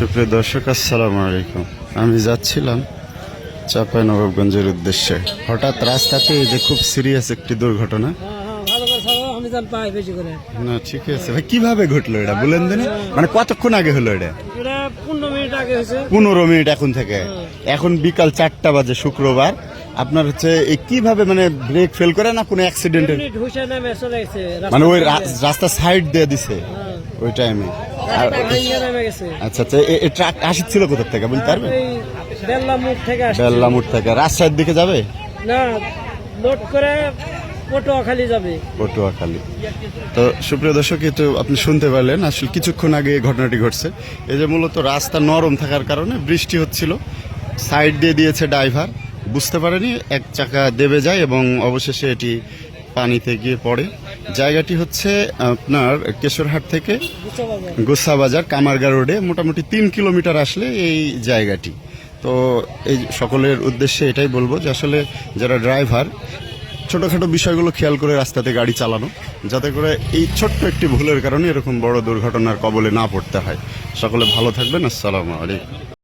সুপ্রিয় দর্শক, আসসালামু আলাইকুম। আমি যাচ্ছিলাম চাঁপাইনবাবগঞ্জের উদ্দেশ্যে। হঠাৎ রাস্তাতে এই যে খুব সিরিয়াস একটি দুর্ঘটনা। না ঠিক আছে ভাই, কিভাবে ঘটলো এটা বলেন দেন? মানে কতক্ষণ আগে হলো এটা? 15 মিনিট এখন থেকে। এখন বিকাল 4টা বাজে, শুক্রবার। আপনার হচ্ছে এই কিভাবে, মানে ব্রেক ফেল করে না কোনো অ্যাক্সিডেন্টে? মানে ওই রাস্তা সাইড দিয়ে দিছে ওই টাইমে? আচ্ছা আচ্ছা, এই ট্রাক আসছিল কোথা থেকে বলতে পারবেন? বেল্লামুড় থেকে রাজশাহীর দিকে যাবে না, লোড করে পটুয়াখালী যাবে। পটুয়াখালী। তো সুপ্রিয় দর্শক, তো আপনি শুনতে পারলেন আসলে কিছুক্ষণ আগে এই ঘটনাটি ঘটছে। এই যে মূলত রাস্তা নরম থাকার কারণে বৃষ্টি হচ্ছিল, সাইড দিয়ে দিয়েছে ড্রাইভার, বুঝতে পারেনি, এক চাকা দেবে যায় এবং অবশেষে এটি পানিতে গিয়ে পড়ে। জায়গাটি হচ্ছে আপনার কেশরহাট থেকে গোসাবাজার কামারগা রোডে, মোটামুটি 3 কিলোমিটার আসলে এই জায়গাটি। তো এই সকলের উদ্দেশ্যে এটাই বলবো যে আসলে যারা ড্রাইভার, ছোটোখাটো বিষয়গুলো খেয়াল করে রাস্তাতে গাড়ি চালানো, যাতে করে এই ছোট্ট একটি ভুলের কারণে এরকম বড় দুর্ঘটনার কবলে না পড়তে হয়। সকলে ভালো থাকবেন। আসসালামু আলাইকুম।